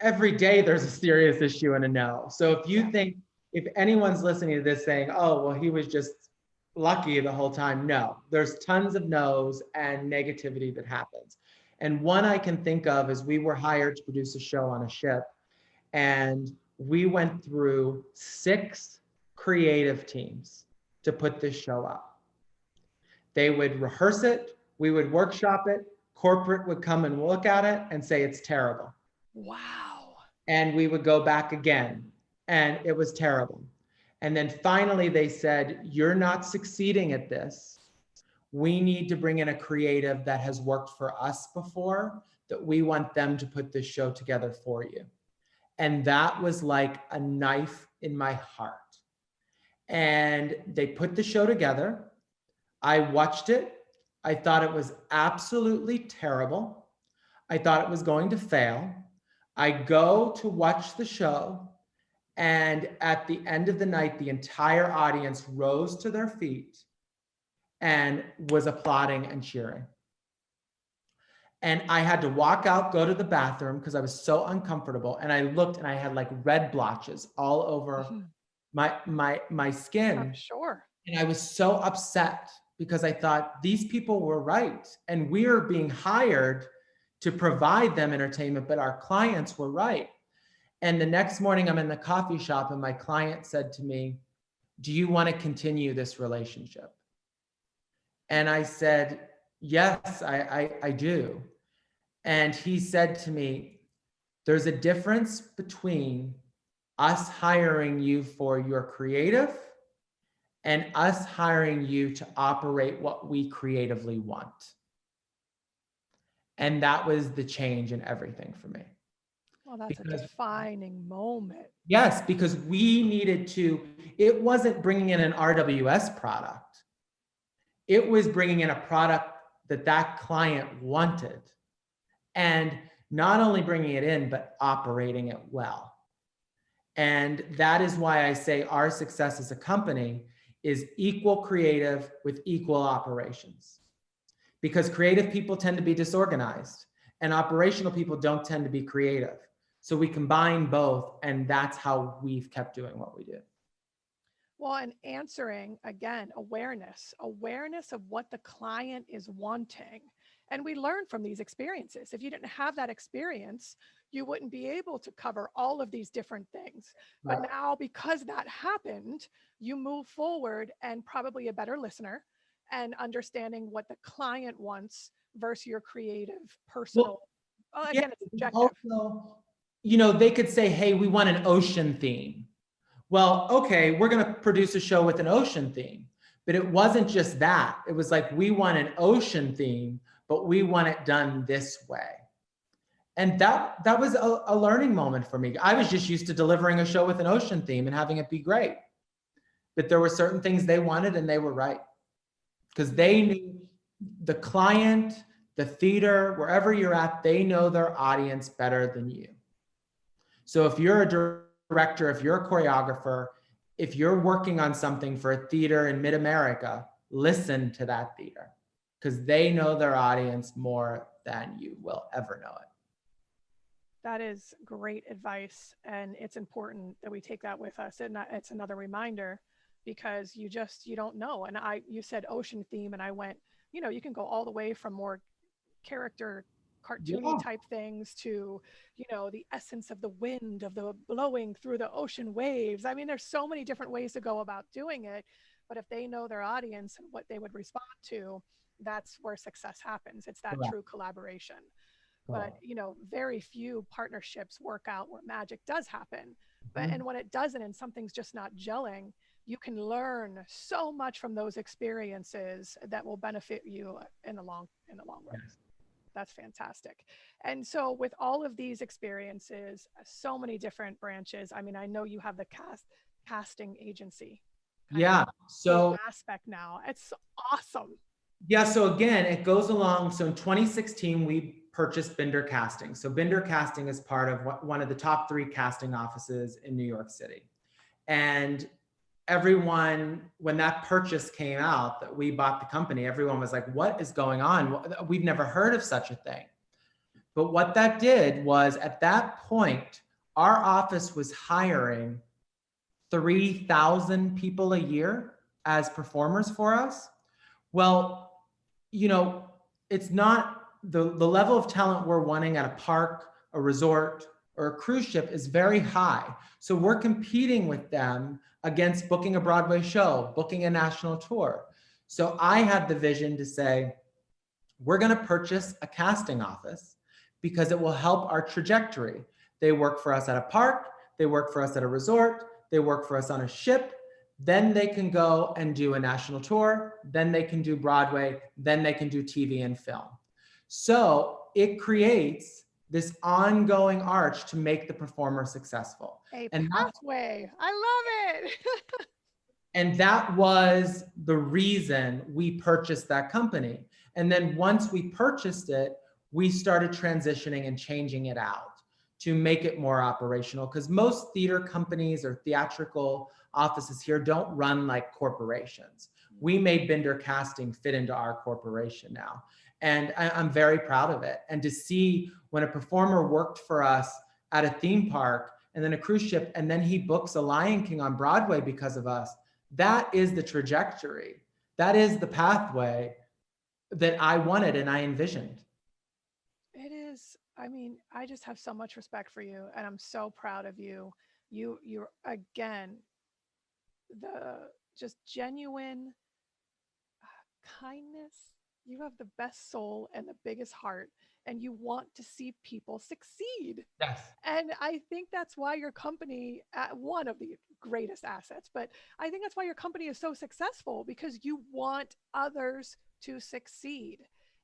Speaker 2: every day there's a serious issue and a no. So if you think, if anyone's listening to this saying, oh, well, he was just lucky the whole time. No, there's tons of no's and negativity that happens. And one I can think of is we were hired to produce a show on a ship, and we went through 6 creative teams to put this show up. They would rehearse it, we would workshop it, corporate would come and look at it and say it's terrible.
Speaker 1: Wow.
Speaker 2: And we would go back again and it was terrible. And then finally they said, you're not succeeding at this. We need to bring in a creative that has worked for us before, that we want them to put this show together for you. And that was like a knife in my heart. And they put the show together. I watched it. I thought it was absolutely terrible. I thought it was going to fail. I go to watch the show, and at the end of the night, the entire audience rose to their feet and was applauding and cheering. And I had to walk out, go to the bathroom because I was so uncomfortable. And I looked and I had like red blotches all over my skin.
Speaker 1: I'm sure.
Speaker 2: And I was so upset because I thought these people were right. And we are being hired to provide them entertainment, but our clients were right. And the next morning I'm in the coffee shop and my client said to me, do you want to continue this relationship? And I said, yes, I do. And he said to me, there's a difference between us hiring you for your creative and us hiring you to operate what we creatively want. And that was the change in everything for me.
Speaker 1: Well, that's a defining moment.
Speaker 2: Yes, because we needed to, it wasn't bringing in an RWS product. It was bringing in a product that that client wanted. And not only bringing it in, but operating it well. And that is why I say our success as a company is equal creative with equal operations. Because creative people tend to be disorganized and operational people don't tend to be creative. So we combine both, and that's how we've kept doing what we do.
Speaker 1: Well, and answering, again, awareness of what the client is wanting. And we learn from these experiences. If you didn't have that experience, you wouldn't be able to cover all of these different things. But
Speaker 2: Right.
Speaker 1: now, because that happened, you move forward and probably a better listener and understanding what the client wants versus your creative, personal.
Speaker 2: Well, yeah,
Speaker 1: Again, it's subjective.
Speaker 2: also, they could say, hey, we want an ocean theme. Well, okay, we're going to produce a show with an ocean theme. But it wasn't just that. It was like, we want an ocean theme, but we want it done this way. And that was a learning moment for me. I was just used to delivering a show with an ocean theme and having it be great. But there were certain things they wanted and they were right. Because they knew the client, the theater, wherever you're at, they know their audience better than you. So if you're a director, if you're a choreographer, if you're working on something for a theater in mid-America, listen to that theater because they know their audience more than you will ever know it.
Speaker 1: That is great advice. And it's important that we take that with us. And it's another reminder because you don't know. And you said ocean theme, and I went, you can go all the way from more character cartoony type things to, the essence of the wind, of the blowing through the ocean waves. I mean, there's so many different ways to go about doing it. But if they know their audience and what they would respond to, that's where success happens. It's that true collaboration. But very few partnerships work out where magic does happen. But and when it doesn't and something's just not gelling, you can learn so much from those experiences that will benefit you in the long run.
Speaker 2: Yes.
Speaker 1: That's fantastic. And so with all of these experiences, so many different branches. I mean, I know you have the casting agency.
Speaker 2: Yeah. So
Speaker 1: aspect now. It's awesome.
Speaker 2: Yeah. So again, it goes along. So in 2016, we purchased Binder Casting. So Binder Casting is part of one of the top 3 casting offices in New York City. And everyone, when that purchase came out, that we bought the company, everyone was like, what is going on? We've never heard of such a thing. But what that did was at that point, our office was hiring 3,000 people a year as performers for us. Well, it's not the level of talent we're wanting at a park, a resort, or a cruise ship is very high. So we're competing with them against booking a Broadway show, booking a national tour. So I had the vision to say, we're going to purchase a casting office because it will help our trajectory. They work for us at a park, they work for us at a resort, they work for us on a ship. Then they can go and do a national tour, then they can do Broadway, then they can do TV and film. So it creates this ongoing arch to make the performer successful.
Speaker 1: A pathway. I love it.
Speaker 2: And that was the reason we purchased that company. And then once we purchased it, we started transitioning and changing it out to make it more operational, because most theater companies or theatrical offices here don't run like corporations. We made Binder Casting fit into our corporation now. And I'm very proud of it. And to see when a performer worked for us at a theme park and then a cruise ship, and then he books a Lion King on Broadway because of us, that is the trajectory. That is the pathway that I wanted and I envisioned.
Speaker 1: It is. I mean, I just have so much respect for you, and I'm so proud of you. You're again, the just genuine kindness. You have the best soul and the biggest heart, and you want to see people succeed.
Speaker 2: Yes.
Speaker 1: And I think that's why your company, one of the greatest assets, but I think that's why your company is so successful, because you want others to succeed.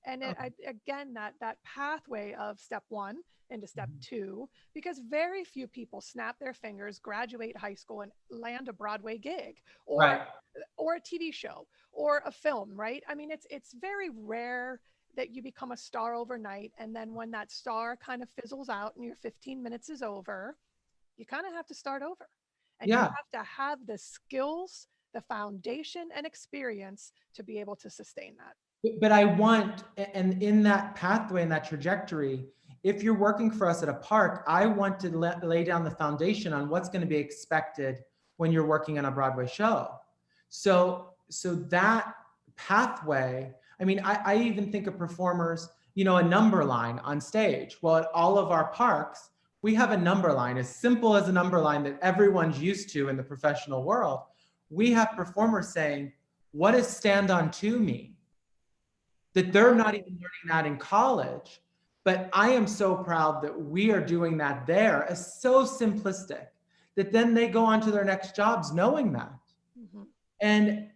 Speaker 1: And again, that pathway of step 1 into step 2, because very few people snap their fingers, graduate high school, and land a Broadway gig or a TV show or a film, right? I mean, it's very rare that you become a star overnight. And then when that star kind of fizzles out and your 15 minutes is over, you kind of have to start over. And you have to have the skills, the foundation, and experience to be able to sustain that.
Speaker 2: But I want, and in that pathway, in that trajectory, if you're working for us at a park, I want to lay down the foundation on what's going to be expected when you're working on a Broadway show. So that pathway, I mean, I even think of performers, a number line on stage. Well, at all of our parks, we have a number line, as simple as a number line that everyone's used to in the professional world. We have performers saying, what does stand on two mean? That they're not even learning that in college. But I am so proud that we are doing that there, as so simplistic that then they go on to their next jobs knowing that.
Speaker 1: Mhm.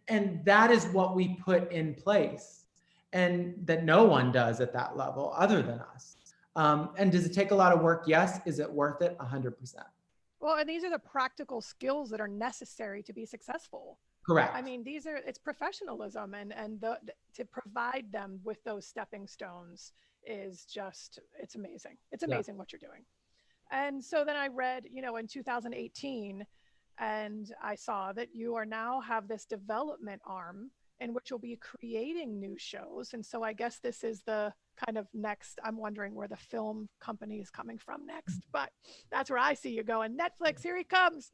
Speaker 2: And that is what we put in place, and that no one does at that level other than us. And does it take a lot of work? Yes. Is it worth it? 100%.
Speaker 1: Well, and these are the practical skills that are necessary to be successful.
Speaker 2: Correct.
Speaker 1: I mean, it's professionalism, and to provide them with those stepping stones is just, it's amazing. It's amazing what you're doing. And so then I read, in 2018, and I saw that you are now have this development arm in which you'll be creating new shows. And so I guess this is the kind of next, I'm wondering where the film company is coming from next, but that's where I see you going. Netflix, here he comes.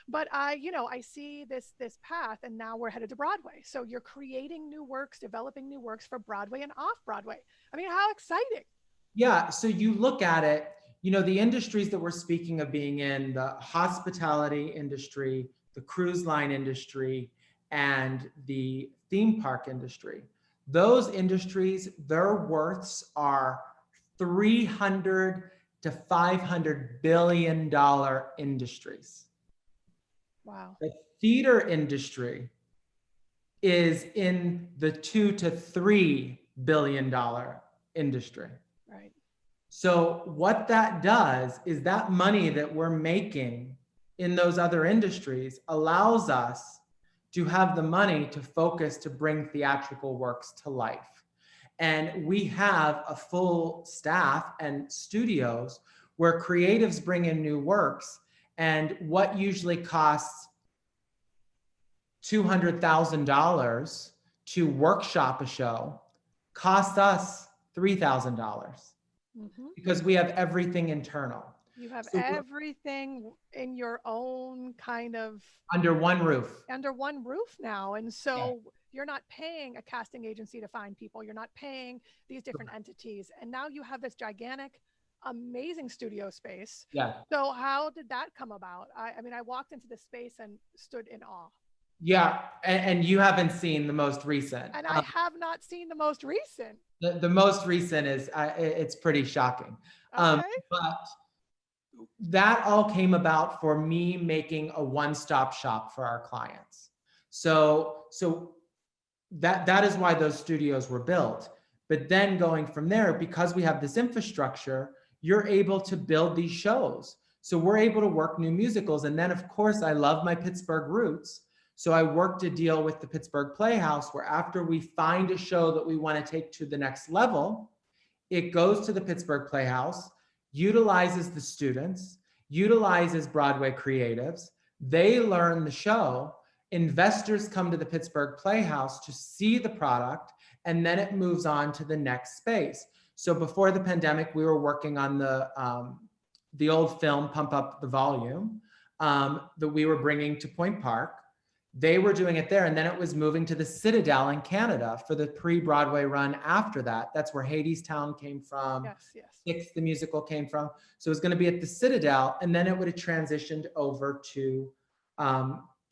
Speaker 1: But I see this path, and now we're headed to Broadway. So you're creating new works, developing new works for Broadway and off Broadway. I mean, how exciting.
Speaker 2: Yeah. So you look at it, the industries that we're speaking of being in, the hospitality industry, the cruise line industry, and the theme park industry. Those industries, their worths are 300 to 500 billion dollar industries.
Speaker 1: Wow.
Speaker 2: The theater industry is in the 2 to 3 billion dollar industry.
Speaker 1: Right.
Speaker 2: So what that does is that money that we're making in those other industries allows us to have the money to focus to bring theatrical works to life. And we have a full staff and studios where creatives bring in new works, and what usually costs $200,000 to workshop a show costs us $3,000.
Speaker 1: Mm-hmm.
Speaker 2: Because we have everything internal.
Speaker 1: You have everything in your own kind of
Speaker 2: under one roof
Speaker 1: now. And so you're not paying a casting agency to find people. You're not paying these different entities. And now you have this gigantic, amazing studio space.
Speaker 2: Yeah.
Speaker 1: So how did that come about? I mean, I walked into this space and stood in awe.
Speaker 2: Yeah. And you haven't seen the most recent.
Speaker 1: And I have not seen the most recent.
Speaker 2: The most recent is, it's pretty shocking.
Speaker 1: Okay.
Speaker 2: But that all came about for me making a one-stop shop for our clients. So that is why those studios were built. But then going from there, because we have this infrastructure, you're able to build these shows. So we're able to work new musicals. And then, of course, I love my Pittsburgh roots. So I worked a deal with the Pittsburgh Playhouse, where after we find a show that we want to take to the next level, it goes to the Pittsburgh Playhouse, utilizes the students, utilizes Broadway creatives. They learn the show. Investors come to the Pittsburgh Playhouse to see the product, and then it moves on to the next space. So before the pandemic, we were working on the old film, Pump Up the Volume, that we were bringing to Point Park. They were doing it there, and then it was moving to the Citadel in Canada for the pre-Broadway run after that. That's where Hadestown came from.
Speaker 1: Yes.
Speaker 2: Six, the musical came from. So it was going to be at the Citadel, and then it would have transitioned over to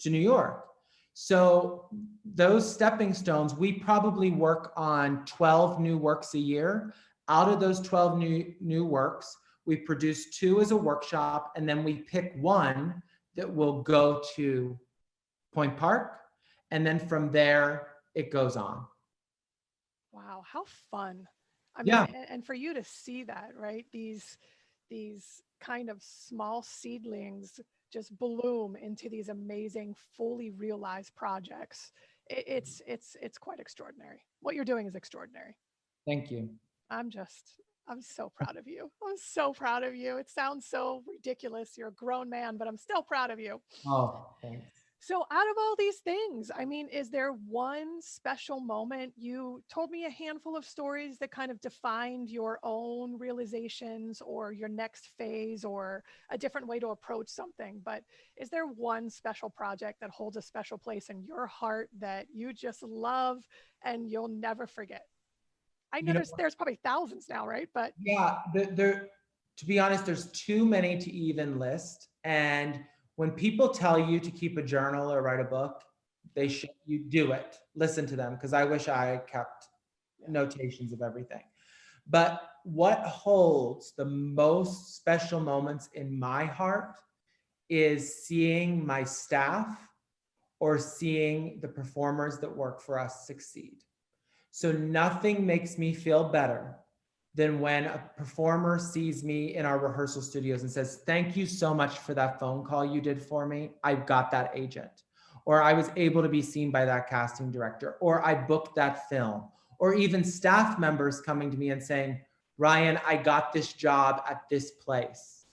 Speaker 2: New York. So those stepping stones, we probably work on 12 new works a year. Out of those 12 new works, we produce 2 as a workshop, and then we pick one that will go to Point Park, and then from there it goes on.
Speaker 1: Wow, how fun. I mean,
Speaker 2: Yeah.
Speaker 1: and for you to see that, right? These kind of small seedlings just bloom into these amazing, fully realized projects. It's quite extraordinary. What you're doing is extraordinary.
Speaker 2: Thank you.
Speaker 1: I'm so proud of you. I'm so proud of you. It sounds so ridiculous. You're a grown man, but I'm still proud of you.
Speaker 2: Oh, thanks.
Speaker 1: So, out of all these things, I mean, is there one special moment? You told me a handful of stories that kind of defined your own realizations or your next phase or a different way to approach something. But is there one special project that holds a special place in your heart that you just love and you'll never forget? I know
Speaker 2: You know,
Speaker 1: there's probably thousands now, right? But
Speaker 2: yeah, to be honest, there's too many to even list. And when people tell you to keep a journal or write a book, you do it. Listen to them, because I wish I kept
Speaker 1: yeah,
Speaker 2: notations of everything. But what holds the most special moments in my heart is seeing my staff or seeing the performers that work for us succeed. So nothing makes me feel better than when a performer sees me in our rehearsal studios and says, "Thank you so much for that phone call you did for me. I've got that agent." Or "I was able to be seen by that casting director," or "I booked that film." Or even staff members coming to me and saying, "Ryan, I got this job at this place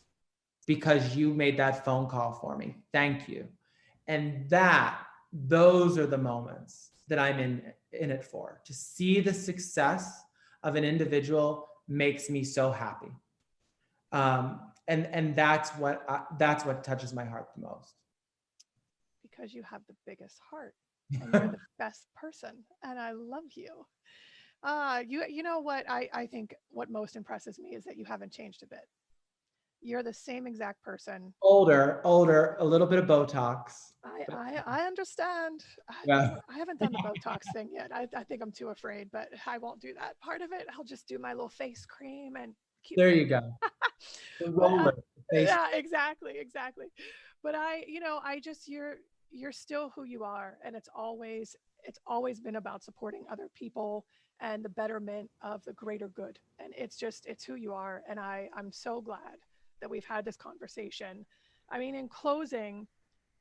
Speaker 2: because you made that phone call for me. Thank you." And those are the moments that I'm in it for. To see the success of an individual makes me so happy. And that's what touches my heart the most.
Speaker 1: because you have the biggest heart and you're the best person, and I love you. You know what I think what most impresses me is that you haven't changed a bit. You're the same exact person.
Speaker 2: Older, a little bit of Botox.
Speaker 1: I understand.
Speaker 2: Yeah.
Speaker 1: I haven't done the Botox thing yet. I think I'm too afraid, but I won't do that part of it. I'll just do my little face cream and keep
Speaker 2: There
Speaker 1: moving.
Speaker 2: you go. The
Speaker 1: But
Speaker 2: roller, the face.
Speaker 1: yeah, exactly. But I just you're still who you are, and it's always been about supporting other people and the betterment of the greater good. And it's who you are, and I'm so glad that we've had this conversation. I mean, in closing,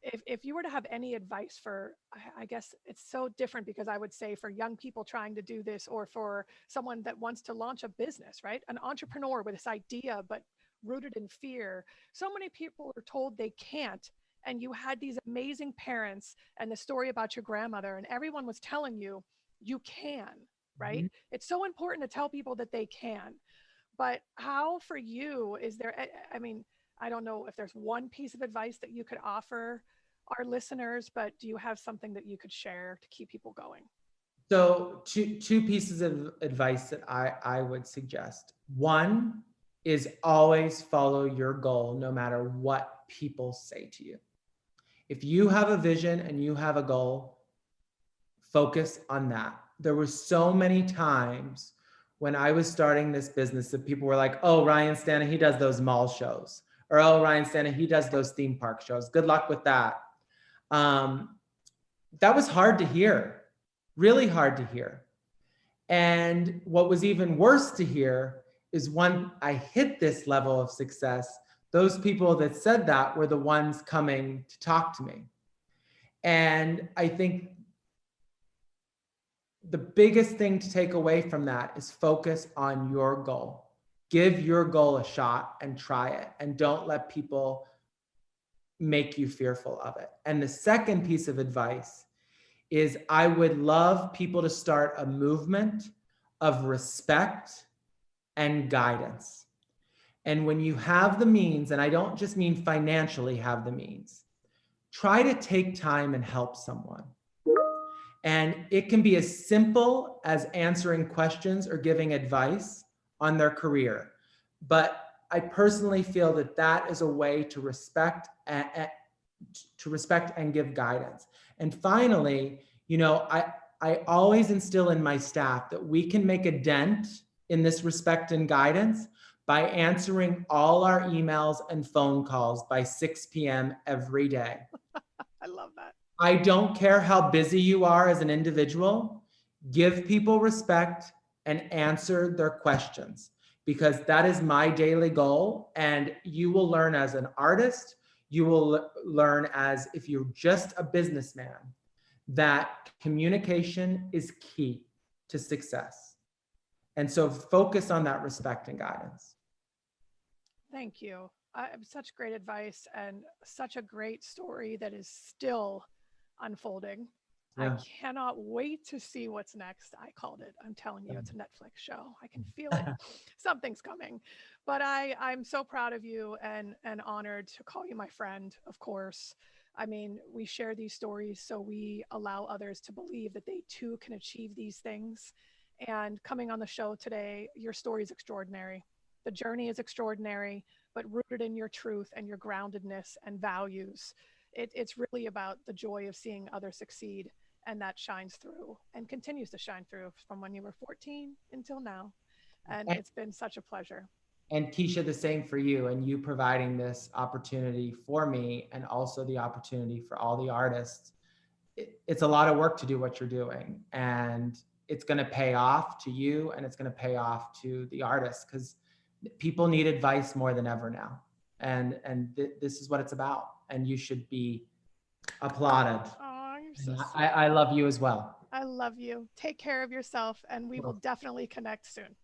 Speaker 1: if you were to have any advice for, I guess it's so different because I would say for young people trying to do this or for someone that wants to launch a business, right? An entrepreneur with this idea, but rooted in fear. So many people are told they can't. And you had these amazing parents and the story about your grandmother, and everyone was telling you, you can, right?
Speaker 2: Mhm.
Speaker 1: It's so important to tell people that they can. But how for you is there, I mean, I don't know if there's one piece of advice that you could offer our listeners, but do you have something that you could share to keep people going?
Speaker 2: So two pieces of advice that I would suggest. One is always follow your goal no matter what people say to you. If you have a vision and you have a goal, focus on that. There were so many times when I was starting this business that people were like, "Oh, Ryan Stana, he does those mall shows." Or, "Oh, Ryan Stana, he does those theme park shows. Good luck with that." Um, that was hard to hear, really hard to hear. And what was even worse to hear is when I hit this level of success, those people that said that were the ones coming to talk to me. And I think the biggest thing to take away from that is focus on your goal. Give your goal a shot and try it. And don't let people make you fearful of it. And the second piece of advice is I would love people to start a movement of respect and guidance. And when you have the means, and I don't just mean financially have the means, try to take time and help someone. And it can be as simple as answering questions or giving advice on their career. But I personally feel that that is a way to respect and give guidance. And finally, I always instill in my staff that we can make a dent in this respect and guidance by answering all our emails and phone calls by 6 p.m. every day.
Speaker 1: I love that.
Speaker 2: I don't care how busy you are as an individual, give people respect and answer their questions, because that is my daily goal. And you will learn as an artist, you will learn as if you're just a businessman, that communication is key to success. And so focus on that respect and guidance.
Speaker 1: Thank you. Such great advice and such a great story that is still unfolding. I
Speaker 2: Yeah.
Speaker 1: cannot wait to see what's next. I called it. I'm telling you, it's a Netflix show. I can feel it. Something's coming. But I'm so proud of you and honored to call you my friend, of course. I mean, we share these stories so we allow others to believe that they too can achieve these things. And coming on the show today, your story is extraordinary. The journey is extraordinary, but rooted in your truth and your groundedness and values. It's really about the joy of seeing others succeed, and that shines through and continues to shine through from when you were 14 until now. And
Speaker 2: And,
Speaker 1: it's been such a pleasure.
Speaker 2: and Kiesha, the same for you, and you providing this opportunity for me and also the opportunity for all the artists. It's a lot of work to do what you're doing, and it's going to pay off to you and it's going to pay off to the artists, because people need advice more than ever now. And this is what it's about, and you should be applauded.
Speaker 1: Oh, you're
Speaker 2: And
Speaker 1: so
Speaker 2: I
Speaker 1: sweet.
Speaker 2: love you as well.
Speaker 1: I love you. Take care of yourself, and we will definitely connect soon.